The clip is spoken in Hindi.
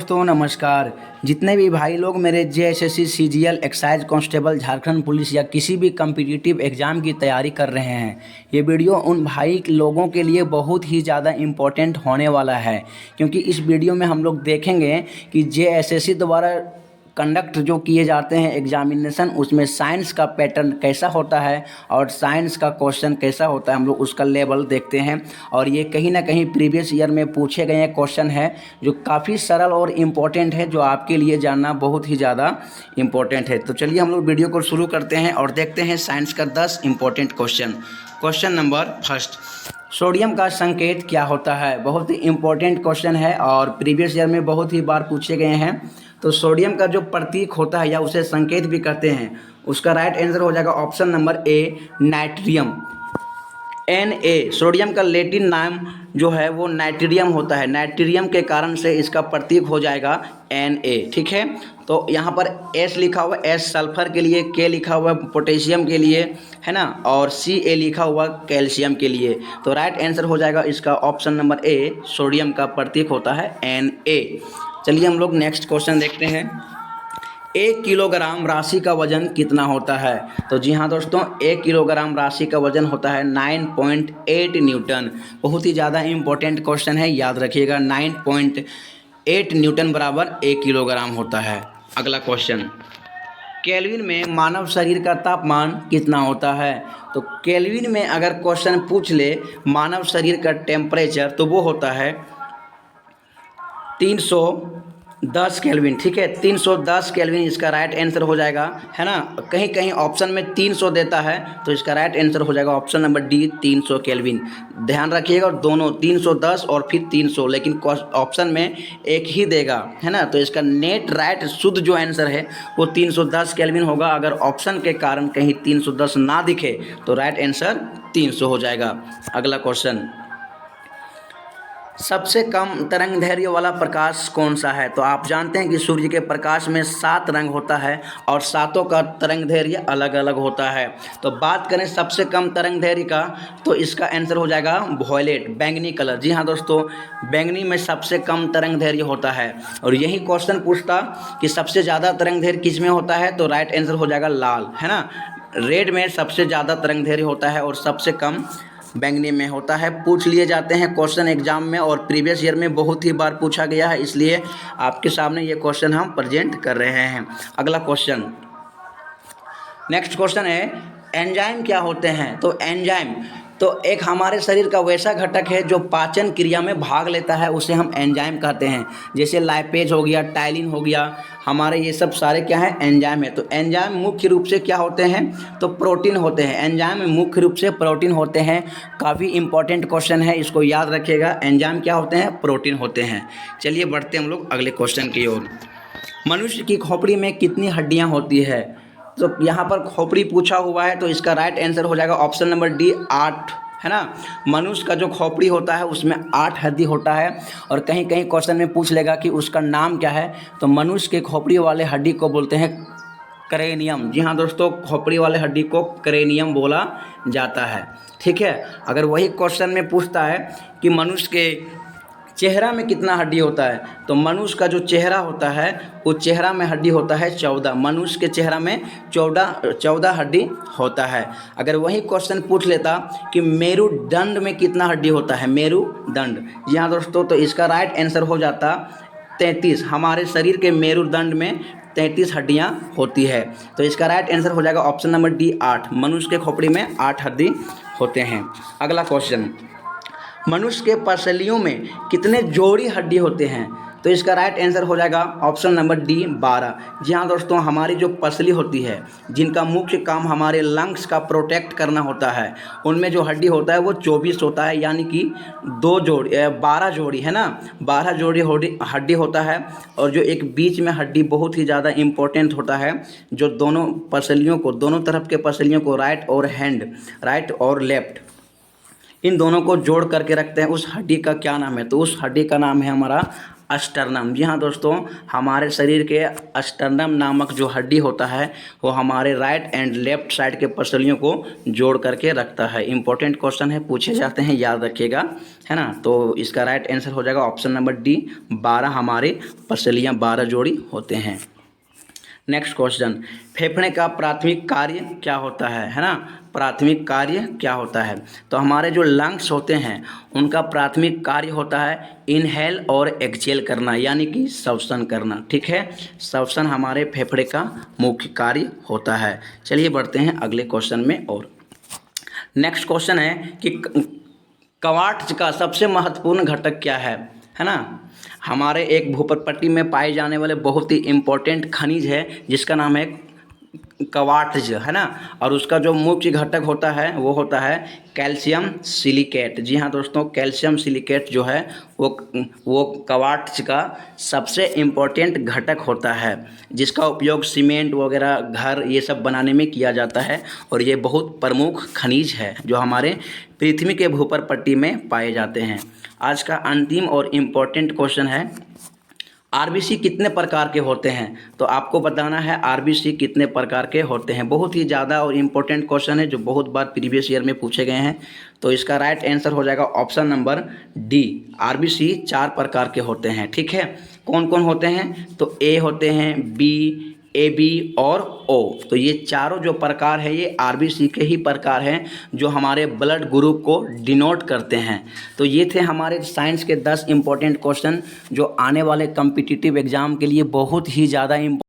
दोस्तों नमस्कार। जितने भी भाई लोग मेरे JSSC CGL excise constable Jharkhand police या किसी भी कम्पिटिटिव एग्ज़ाम की तैयारी कर रहे हैं, ये वीडियो उन भाई लोगों के लिए बहुत ही ज़्यादा इम्पोर्टेंट होने वाला है। क्योंकि इस वीडियो में हम लोग देखेंगे कि जेएसएससी द्वारा कंडक्ट जो किए जाते हैं एग्जामिनेशन, उसमें साइंस का पैटर्न कैसा होता है और साइंस का क्वेश्चन कैसा होता है, हम लोग उसका लेवल देखते हैं। और ये कहीं ना कहीं प्रीवियस ईयर में पूछे गए क्वेश्चन है जो काफ़ी सरल और इम्पोर्टेंट है, जो आपके लिए जानना बहुत ही ज़्यादा इम्पोर्टेंट है। तो चलिए हम लोग वीडियो को शुरू करते हैं और देखते हैं साइंस का 10 important question. Question number first, sodium का संकेत क्या होता है? बहुत ही इम्पोर्टेंट क्वेश्चन है और प्रीवियस ईयर में बहुत ही बार पूछे गए हैं। तो सोडियम का जो प्रतीक होता है या उसे संकेत भी कहते हैं, उसका राइट आंसर हो जाएगा option number A, नाइट्रियम। Na, sodium का लैटिन नाम जो है वो नाइट्रियम होता है। नाइट्रियम के कारण से इसका प्रतीक हो जाएगा Na, ठीक है। तो यहाँ पर S लिखा हुआ, S सल्फर के लिए, K लिखा हुआ पोटेशियम के लिए, है ना, और Ca लिखा हुआ कैल्शियम के लिए। तो राइट आंसर हो जाएगा इसका ऑप्शन नंबर ए, सोडियम का प्रतीक होता है Na। चलिए हम लोग नेक्स्ट क्वेश्चन देखते हैं। 1 किलोग्राम राशि का वजन कितना होता है? तो जी हाँ दोस्तों, 1 किलोग्राम राशि का वजन होता है 9.8 न्यूटन। बहुत ही ज़्यादा इम्पोर्टेंट क्वेश्चन है, याद रखिएगा। 9.8 न्यूटन बराबर 1 किलोग्राम होता है। अगला क्वेश्चन, केल्विन में मानव शरीर का तापमान कितना होता है? तो केल्विन में अगर क्वेश्चन पूछ ले मानव शरीर का टेम्परेचर, तो वो होता है 310 केल्विन, ठीक है। 310 केल्विन इसका राइट आंसर हो जाएगा, है ना। कहीं कहीं ऑप्शन में 300 देता है, तो इसका राइट आंसर हो जाएगा ऑप्शन नंबर डी, 300 केल्विन। ध्यान रखिएगा, दोनों 310 और फिर 300, लेकिन ऑप्शन में एक ही देगा, है ना। तो इसका नेट राइट शुद्ध जो आंसर है वो 310 केल्विन होगा। अगर ऑप्शन के कारण कहीं 310 ना दिखे तो राइट आंसर 300 हो जाएगा। अगला क्वेश्चन, सबसे कम तरंग दैर्घ्य वाला प्रकाश कौन सा है? तो आप जानते हैं कि सूर्य के प्रकाश में 7 रंग होता है और सातों का तरंग दैर्घ्य अलग अलग होता है। तो बात करें सबसे कम तरंग दैर्घ्य का, तो इसका आंसर हो जाएगा वॉयलेट, बैंगनी कलर। जी हाँ दोस्तों, बैंगनी में सबसे कम तरंग दैर्घ्य होता है। और यही क्वेश्चन पूछता कि सबसे ज़्यादा तरंग दैर्घ्य किस में होता है, तो राइट आंसर हो जाएगा लाल, है ना। रेड में सबसे ज़्यादा तरंग दैर्घ्य होता है और सबसे कम बैंगनी में होता है। पूछ लिए जाते हैं क्वेश्चन एग्जाम में और प्रीवियस ईयर में बहुत ही बार पूछा गया है, इसलिए आपके सामने ये क्वेश्चन हम प्रेजेंट कर रहे हैं। अगला क्वेश्चन, नेक्स्ट क्वेश्चन है, एंजाइम क्या होते हैं? तो एंजाइम तो एक हमारे शरीर का वैसा घटक है जो पाचन क्रिया में भाग लेता है, उसे हम एंजाइम कहते हैं। जैसे लाइपेज हो गया, टाइलिन हो गया, हमारे ये सब सारे क्या है, एंजाइम है। तो एंजाइम मुख्य रूप से क्या होते हैं, तो प्रोटीन होते हैं। एंजाइम में मुख्य रूप से प्रोटीन होते हैं। काफ़ी इंपॉर्टेंट क्वेश्चन है, इसको याद रखिएगा। एंजाइम क्या होते हैं, प्रोटीन होते हैं। चलिए बढ़ते हैं हम लोग अगले क्वेश्चन की ओर। मनुष्य की खोपड़ी में कितनी हड्डियाँ होती है? तो यहाँ पर खोपड़ी पूछा हुआ है, तो इसका राइट आंसर हो जाएगा ऑप्शन नंबर डी, 8, है ना। मनुष्य का जो खोपड़ी होता है उसमें 8 हड्डी होता है। और कहीं कहीं क्वेश्चन में पूछ लेगा कि उसका नाम क्या है, तो मनुष्य के खोपड़ी वाले हड्डी को बोलते हैं क्रेनियम। जी हाँ दोस्तों, खोपड़ी वाले हड्डी को क्रेनियम बोला जाता है, ठीक है। अगर वही क्वेश्चन में पूछता है कि मनुष्य के चेहरा में कितना हड्डी होता है, तो मनुष्य का जो चेहरा होता है वो चेहरा में हड्डी होता है 14। मनुष्य के चेहरा में 14 हड्डी होता है। अगर वही क्वेश्चन पूछ लेता कि मेरुदंड में कितना हड्डी होता है, मेरुदंड, जी हाँ दोस्तों, तो इसका राइट आंसर हो जाता 33। हमारे शरीर के मेरुदंड में 33 हड्डियाँ होती है। तो इसका राइट आंसर हो जाएगा ऑप्शन नंबर डी, 8। मनुष्य के खोपड़ी में 8 हड्डी होते हैं। अगला क्वेश्चन, मनुष्य के पसलियों में कितने जोड़ी हड्डी होते हैं? तो इसका राइट आंसर हो जाएगा ऑप्शन नंबर डी, 12। जी हाँ दोस्तों, हमारी जो पसली होती है, जिनका मुख्य काम हमारे लंग्स का प्रोटेक्ट करना होता है, उनमें जो हड्डी होता है वो 24 होता है, यानी कि 12 जोड़ी, है ना। 12 जोड़ी हड्डी होता है। और जो एक बीच में हड्डी बहुत ही ज़्यादा इम्पोर्टेंट होता है, जो दोनों पसलियों को, दोनों तरफ के पसलियों को, राइट और लेफ्ट, इन दोनों को जोड़ करके रखते हैं, उस हड्डी का क्या नाम है? तो उस हड्डी का नाम है हमारा अस्टर्नम। जी हाँ दोस्तों, हमारे शरीर के अस्टर्नम नामक जो हड्डी होता है वो हमारे राइट एंड लेफ्ट साइड के पसलियों को जोड़ करके रखता है। इंपॉर्टेंट क्वेश्चन है, पूछे जाते हैं, याद रखिएगा, है ना। तो इसका राइट आंसर हो जाएगा ऑप्शन नंबर डी, 12 हमारे पसलियाँ 12 जोड़ी होते हैं। नेक्स्ट क्वेश्चन, फेफड़े का प्राथमिक कार्य क्या होता है ना। प्राथमिक कार्य क्या होता है, तो हमारे जो लंग्स होते हैं उनका प्राथमिक कार्य होता है इनहेल और एक्सहेल करना, यानी कि श्वसन करना। ठीक है, श्वसन हमारे फेफड़े का मुख्य कार्य होता है। चलिए बढ़ते हैं अगले क्वेश्चन में। और नेक्स्ट क्वेश्चन है कि क्वार्ट्ज का सबसे महत्वपूर्ण घटक क्या है ना। हमारे एक भूपटपट्टी में पाए जाने वाले बहुत ही इम्पोर्टेंट खनिज है जिसका नाम है क्वार्ट्ज, है ना। और उसका जो मुख्य घटक होता है वो होता है कैल्शियम सिलिकेट। जी हाँ दोस्तों, कैल्शियम सिलिकेट जो है वो क्वार्ट्ज का सबसे इम्पोर्टेंट घटक होता है, जिसका उपयोग सीमेंट वगैरह, घर, ये सब बनाने में किया जाता है। और ये बहुत प्रमुख खनिज है जो हमारे पृथ्वी के भूपटपट्टी में पाए जाते हैं। आज का अंतिम और इम्पोर्टेंट क्वेश्चन है, आरबीसी कितने प्रकार के होते हैं। तो आपको बताना है आरबीसी कितने प्रकार के होते हैं। बहुत ही ज़्यादा और इम्पोर्टेंट क्वेश्चन है जो बहुत बार प्रीवियस ईयर में पूछे गए हैं। तो इसका राइट आंसर हो जाएगा ऑप्शन नंबर डी, आरबीसी 4 प्रकार के होते हैं। ठीक है, कौन कौन होते हैं, तो ए होते हैं, बी, ए बी और ओ। तो ये चारों जो प्रकार है ये आरबीसी के ही प्रकार हैं जो हमारे ब्लड ग्रुप को डिनोट करते हैं। तो ये थे हमारे साइंस के 10 इम्पोर्टेंट क्वेश्चन जो आने वाले कॉम्पिटिटिव एग्जाम के लिए बहुत ही ज़्यादा